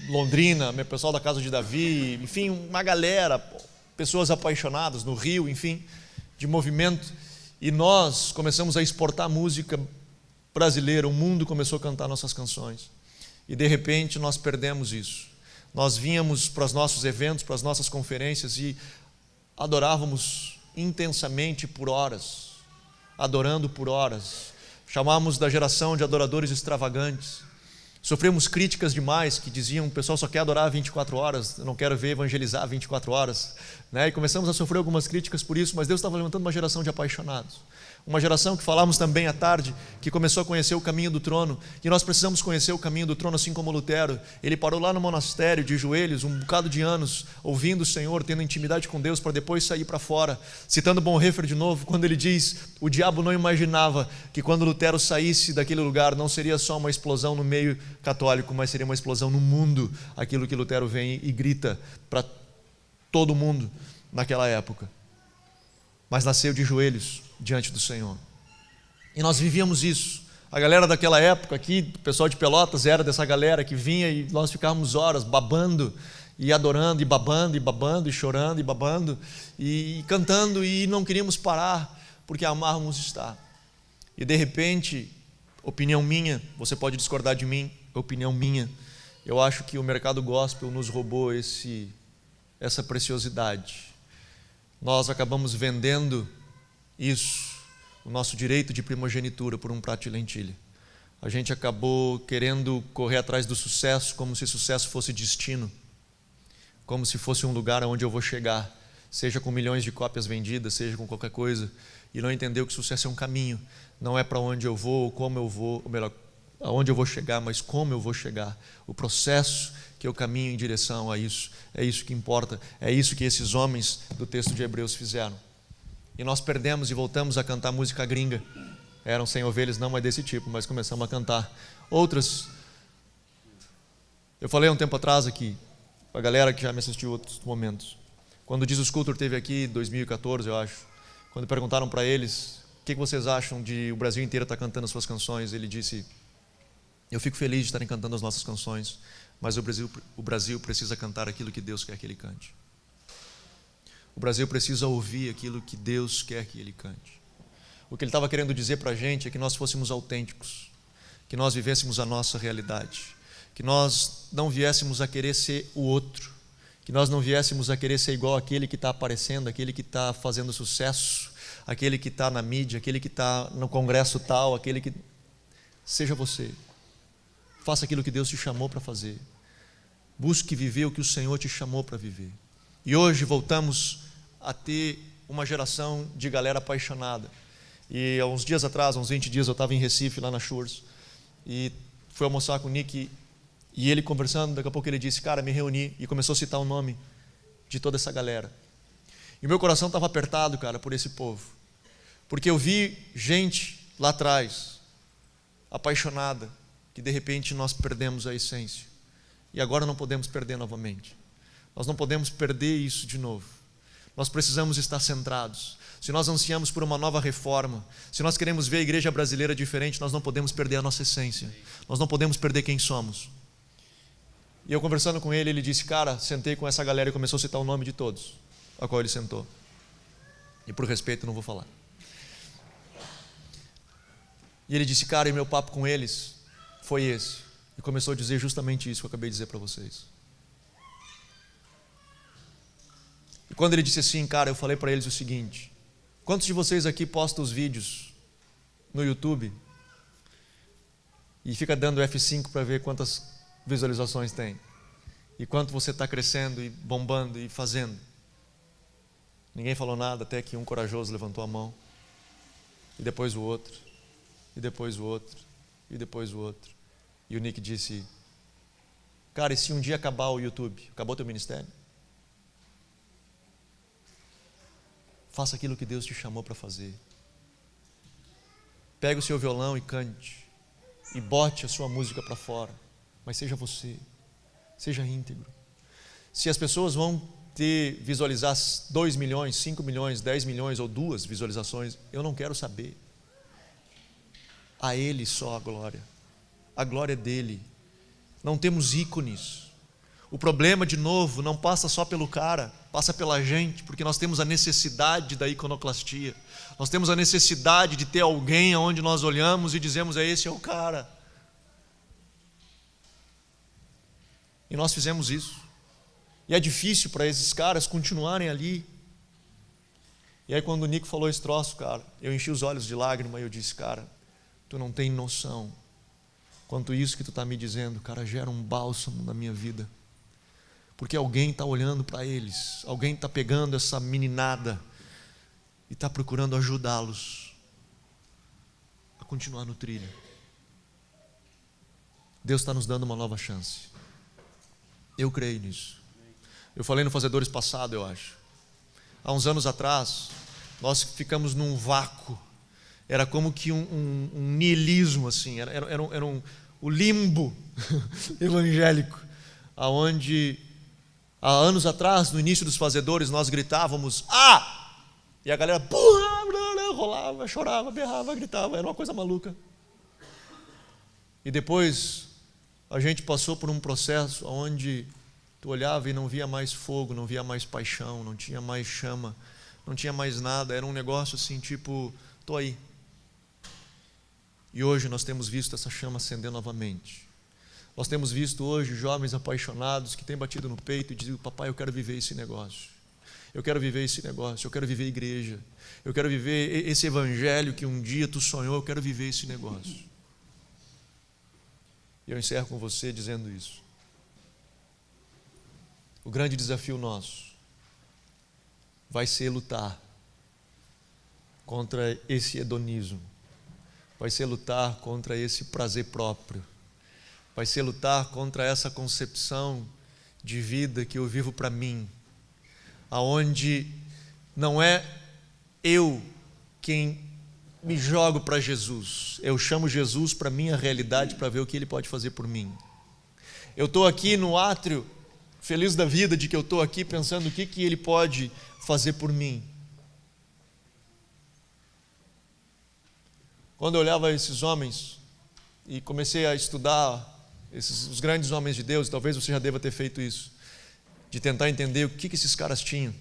A: Londrina, meu pessoal da Casa de Davi, enfim, uma galera, pessoas apaixonadas no Rio, enfim, de movimento. E nós começamos a exportar música brasileira, o mundo começou a cantar nossas canções. E de repente nós perdemos isso. Nós vínhamos para os nossos eventos, para as nossas conferências e adorávamos intensamente por horas, adorando por horas. Chamávamos da geração de adoradores extravagantes. Sofremos críticas demais que diziam: o pessoal só quer adorar 24 horas, eu não quero ver evangelizar 24 horas. E começamos a sofrer algumas críticas por isso, mas Deus estava levantando uma geração de apaixonados. Uma geração que falamos também à tarde, que começou a conhecer o caminho do trono. E nós precisamos conhecer o caminho do trono, assim como Lutero. Ele parou lá no monastério de joelhos, um bocado de anos, ouvindo o Senhor, tendo intimidade com Deus, para depois sair para fora. Citando Bonhoeffer de novo, quando ele diz: o diabo não imaginava que quando Lutero saísse daquele lugar, não seria só uma explosão no meio católico, mas seria uma explosão no mundo. Aquilo que Lutero vem e grita para todo mundo naquela época. Mas nasceu de joelhos diante do Senhor. E nós vivíamos isso. A galera daquela época aqui, o pessoal de Pelotas era dessa galera que vinha, e nós ficávamos horas babando e adorando e babando e babando e chorando e babando e cantando, e não queríamos parar porque amávamos estar. E de repente, opinião minha, você pode discordar de mim, opinião minha, eu acho que o mercado gospel nos roubou essa preciosidade. Nós acabamos vendendo isso, o nosso direito de primogenitura, por um prato de lentilha. A gente acabou querendo correr atrás do sucesso como se sucesso fosse destino, como se fosse um lugar onde eu vou chegar, seja com milhões de cópias vendidas, seja com qualquer coisa, e não entendeu que sucesso é um caminho, não é para onde eu vou, ou como eu vou, ou melhor, aonde eu vou chegar, mas como eu vou chegar, o processo que eu caminho em direção a isso, é isso que importa, é isso que esses homens do texto de Hebreus fizeram. E nós perdemos e voltamos a cantar música gringa. Eram 100 ovelhas, não é desse tipo, mas começamos a cantar outras. Eu falei um tempo atrás aqui, a galera que já me assistiu em outros momentos, quando o Jesus Culture esteve aqui em 2014, eu acho, quando perguntaram para eles: o que vocês acham de o Brasil inteiro estar cantando as suas canções? Ele disse: eu fico feliz de estarem cantando as nossas canções, mas o Brasil precisa cantar aquilo que Deus quer que ele cante. O Brasil precisa ouvir aquilo que Deus quer que ele cante. O que ele estava querendo dizer para a gente é que nós fôssemos autênticos, que nós vivêssemos a nossa realidade, que nós não viéssemos a querer ser o outro, que nós não viéssemos a querer ser igual àquele que está aparecendo, aquele que está fazendo sucesso, aquele que está na mídia, aquele que está no congresso tal, aquele que... Seja você. Faça aquilo que Deus te chamou para fazer. Busque viver o que o Senhor te chamou para viver. E hoje voltamos a ter uma geração de galera apaixonada. E há uns dias atrás, uns 20 dias, eu estava em Recife, lá na Shores, e fui almoçar com o Nick, e ele conversando, daqui a pouco ele disse: cara, me reuni, e começou a citar o nome de toda essa galera. E meu coração estava apertado, cara, por esse povo. Porque eu vi gente lá atrás, apaixonada, que de repente nós perdemos a essência. E agora não podemos perder novamente. Nós não podemos perder isso de novo. Nós precisamos estar centrados. Se nós ansiamos por uma nova reforma, se nós queremos ver a igreja brasileira diferente, nós não podemos perder a nossa essência. Nós não podemos perder quem somos. E eu conversando com ele, ele disse, cara, sentei com essa galera e começou a citar o nome de todos, a qual ele sentou. E por respeito não vou falar. E ele disse, cara, e meu papo com eles foi esse. E começou a dizer justamente isso que eu acabei de dizer para vocês. E quando ele disse assim, cara, eu falei para eles o seguinte: quantos de vocês aqui postam os vídeos no YouTube e fica dando F5 para ver quantas visualizações tem? E quanto você está crescendo e bombando e fazendo? Ninguém falou nada, até que um corajoso levantou a mão. E depois o outro. E depois o outro. E depois o outro. E o Nick disse, cara, e se um dia acabar o YouTube? Acabou teu ministério? Faça aquilo que Deus te chamou para fazer. Pega o seu violão e cante. E bote a sua música para fora. Mas seja você. Seja íntegro. Se as pessoas vão visualizar 2 milhões, 5 milhões, 10 milhões ou 2 visualizações, eu não quero saber. A Ele só a glória. A glória é dele. Não temos ícones. O problema, de novo, não passa só pelo cara, passa pela gente, porque nós temos a necessidade da iconoclastia. Nós temos a necessidade de ter alguém aonde nós olhamos e dizemos, esse é o cara. E nós fizemos isso. E é difícil para esses caras continuarem ali. E aí quando o Nico falou esse troço, cara, eu enchi os olhos de lágrima e eu disse, cara, tu não tem noção quanto isso que tu está me dizendo, cara, gera um bálsamo na minha vida. Porque alguém está olhando para eles, alguém está pegando essa meninada e está procurando ajudá-los a continuar no trilho. Deus está nos dando uma nova chance. Eu creio nisso. Eu falei no Fazedores passado, eu acho. Há uns anos atrás, nós ficamos num vácuo. Era como que um niilismo, assim. Era o limbo evangélico, aonde há anos atrás, no início dos Fazedores, nós gritávamos, e a galera rolava, chorava, berrava, gritava, era uma coisa maluca. E depois a gente passou por um processo onde tu olhava e não via mais fogo, não via mais paixão, não tinha mais chama, não tinha mais nada, era um negócio assim, tipo, tô aí. E hoje nós temos visto essa chama acender novamente. Nós temos visto hoje jovens apaixonados que têm batido no peito e dizem, papai, eu quero viver esse negócio. Eu quero viver esse negócio, eu quero viver igreja. Eu quero viver esse evangelho que um dia tu sonhou, eu quero viver esse negócio. E eu encerro com você dizendo isso. O grande desafio nosso vai ser lutar contra esse hedonismo. Vai ser lutar contra esse prazer próprio. Vai ser lutar contra essa concepção de vida que eu vivo para mim, aonde não é eu quem me jogo para Jesus, eu chamo Jesus para a minha realidade para ver o que Ele pode fazer por mim. Eu estou aqui no átrio, feliz da vida de que eu estou aqui pensando o que Ele pode fazer por mim. Quando eu olhava esses homens e comecei a estudar os grandes homens de Deus, talvez você já deva ter feito isso, de tentar entender o que esses caras tinham,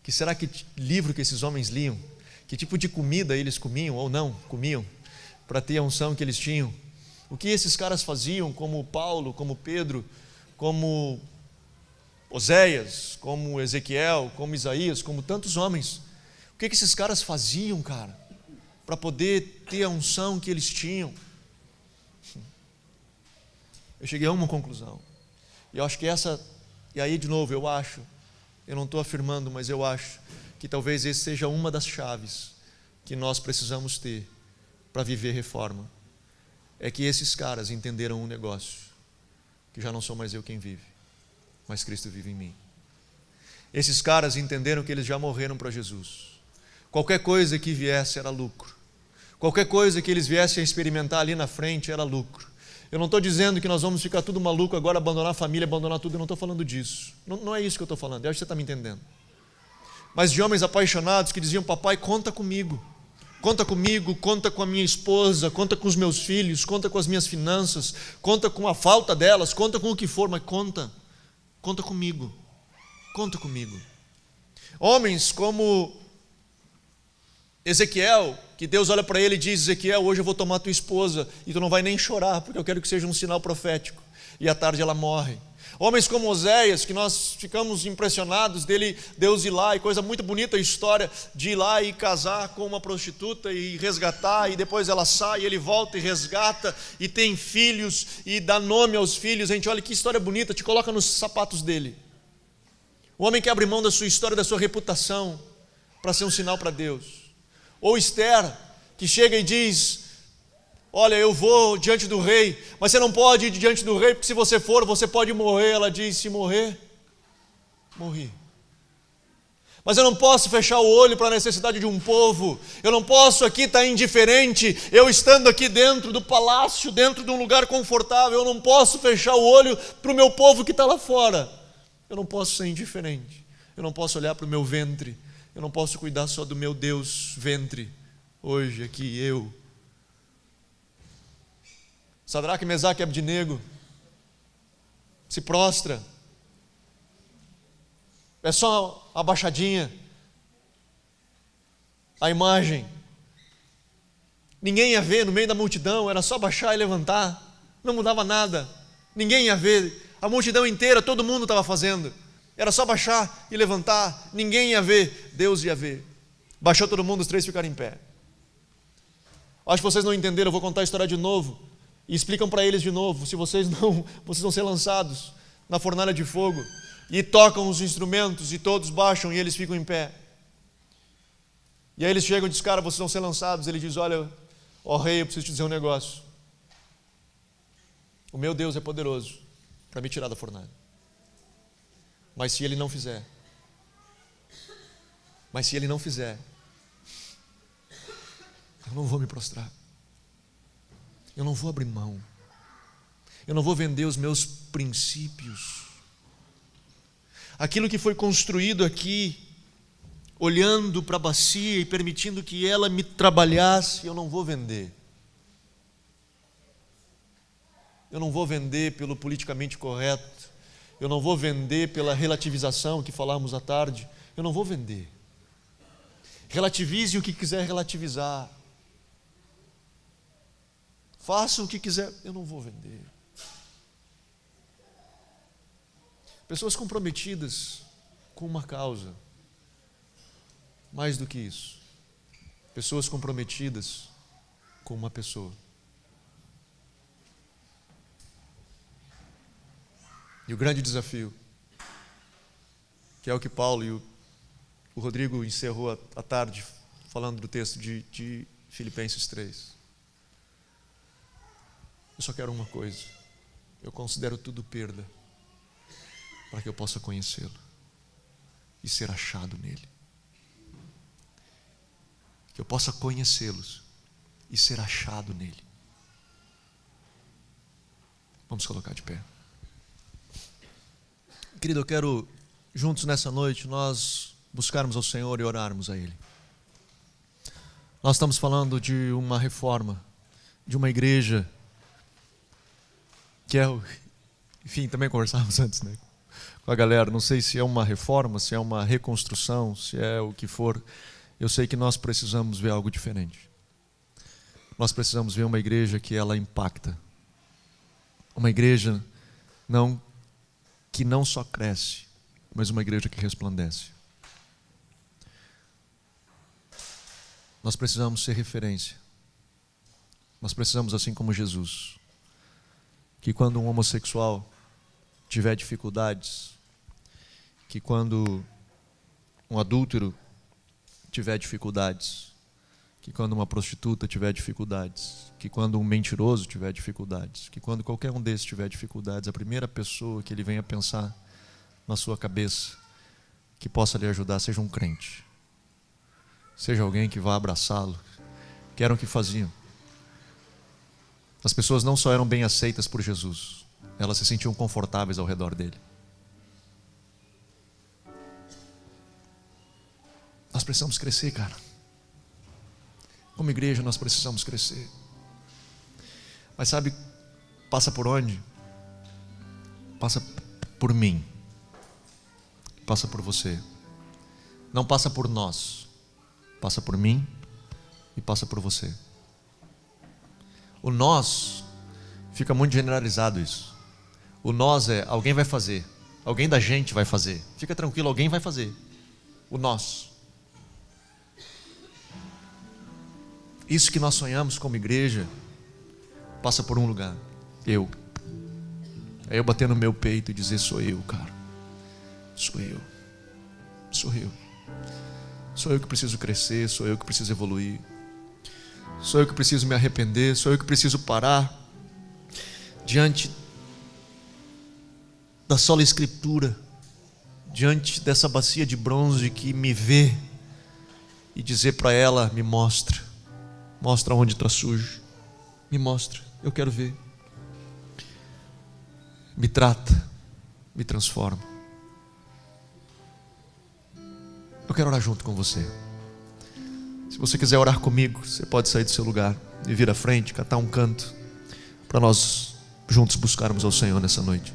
A: que será que livro que esses homens liam, que tipo de comida eles comiam ou não comiam, para ter a unção que eles tinham, o que esses caras faziam, como Paulo, como Pedro, como Oséias, como Ezequiel, como Isaías, como tantos homens, o que esses caras faziam, cara, para poder ter a unção que eles tinham. Eu cheguei a uma conclusão, e eu acho que e aí de novo eu não estou afirmando, mas eu acho que talvez essa seja uma das chaves que nós precisamos ter para viver reforma, é que esses caras entenderam um negócio, que já não sou mais eu quem vive, mas Cristo vive em mim. Esses caras entenderam que eles já morreram para Jesus. Qualquer coisa que viesse era lucro. Qualquer coisa que eles viessem a experimentar ali na frente era lucro. Eu não estou dizendo que nós vamos ficar tudo maluco agora, abandonar a família, abandonar tudo. Eu não estou falando disso. Não é isso que eu estou falando. Eu acho que você está me entendendo. Mas de homens apaixonados que diziam: papai, conta comigo. Conta comigo, conta com a minha esposa, conta com os meus filhos, conta com as minhas finanças, conta com a falta delas, conta com o que for, mas conta comigo. Conta comigo. Homens como Ezequiel, que Deus olha para ele e diz: Ezequiel, hoje eu vou tomar tua esposa e tu não vai nem chorar, porque eu quero que seja um sinal profético. E à tarde ela morre. Homens como Oséias, que nós ficamos impressionados dele, Deus ir lá, e coisa muito bonita a história de ir lá e casar com uma prostituta e resgatar, e depois ela sai, e ele volta e resgata, e tem filhos, e dá nome aos filhos. A gente olha que história bonita, te coloca nos sapatos dele. O homem que abre mão da sua história, da sua reputação, para ser um sinal para Deus. Ou Esther, que chega e diz: olha, eu vou diante do rei, mas você não pode ir diante do rei, porque se você for, você pode morrer. Ela diz: se morrer, morri. Mas eu não posso fechar o olho para a necessidade de um povo. Eu não posso aqui estar indiferente, eu estando aqui dentro do palácio, dentro de um lugar confortável. Eu não posso fechar o olho para o meu povo que está lá fora. Eu não posso ser indiferente. Eu não posso olhar para o meu ventre. Eu não posso cuidar só do meu Deus ventre. Hoje aqui eu. Sadraque, Mesaque e Abdinego se prostra. É só a baixadinha, a imagem. Ninguém ia ver no meio da multidão, era só baixar e levantar. Não mudava nada. Ninguém ia ver. A multidão inteira, todo mundo estava fazendo. Era só baixar e levantar. Ninguém ia ver. Deus ia ver. Baixou todo mundo, os três ficaram em pé. Acho que vocês não entenderam, eu vou contar a história de novo. E explicam para eles de novo. Se vocês não, vocês vão ser lançados na fornalha de fogo. E tocam os instrumentos e todos baixam e eles ficam em pé. E aí eles chegam e dizem: cara, vocês vão ser lançados. Ele diz: olha, ó rei, eu preciso te dizer um negócio. O meu Deus é poderoso para me tirar da fornalha. Mas se ele não fizer, eu não vou me prostrar. Eu não vou abrir mão. Eu não vou vender os meus princípios. Aquilo que foi construído aqui, olhando para a bacia e permitindo que ela me trabalhasse, eu não vou vender. Eu não vou vender pelo politicamente correto. Eu não vou vender pela relativização que falamos à tarde. Eu não vou vender. Relativize o que quiser relativizar. Faça o que quiser, eu não vou vender. Pessoas comprometidas com uma causa. Mais do que isso. Pessoas comprometidas com uma pessoa. E o grande desafio, que é o que Paulo e o Rodrigo encerrou à tarde, falando do texto de Filipenses 3. Eu só quero uma coisa. Eu considero tudo perda para que eu possa conhecê-lo e ser achado nele. Que eu possa conhecê-los e ser achado nele. Vamos colocar de pé. Querido, eu quero, juntos nessa noite, nós buscarmos ao Senhor e orarmos a Ele. Nós estamos falando de uma reforma, de uma igreja que é, enfim, também conversávamos antes, né, com a galera, não sei se é uma reforma, se é uma reconstrução, se é o que for. Eu sei que nós precisamos ver algo diferente. Nós precisamos ver uma igreja que ela impacta. Uma igreja que não só cresce, mas uma igreja que resplandece. Nós precisamos ser referência. Nós precisamos, assim como Jesus, que quando um homossexual tiver dificuldades, que quando um adúltero tiver dificuldades, que quando uma prostituta tiver dificuldades, que quando um mentiroso tiver dificuldades, que quando qualquer um desses tiver dificuldades, a primeira pessoa que ele venha pensar na sua cabeça, que possa lhe ajudar, seja um crente, seja alguém que vá abraçá-lo, que eram o que faziam. As pessoas não só eram bem aceitas por Jesus, elas se sentiam confortáveis ao redor dele. Nós precisamos crescer, cara. Como igreja nós precisamos crescer. Mas sabe, passa por onde? Passa por mim. Passa por você. Não passa por nós. Passa por mim e passa por você. O nós, fica muito generalizado isso. O nós é, alguém vai fazer. Alguém da gente vai fazer. Fica tranquilo, alguém vai fazer. O nós. Isso que nós sonhamos como igreja passa por um lugar. Eu. É eu bater no meu peito e dizer: sou eu, cara. Sou eu. Sou eu. Sou eu que preciso crescer, sou eu que preciso evoluir. Sou eu que preciso me arrepender, sou eu que preciso parar diante da sola escritura, diante dessa bacia de bronze que me vê e dizer para ela: me mostra. Mostra onde está sujo. Me mostra, eu quero ver. Me trata, me transforma. Eu quero orar junto com você. Se você quiser orar comigo, você pode sair do seu lugar e vir à frente, catar um canto, para nós juntos buscarmos ao Senhor nessa noite.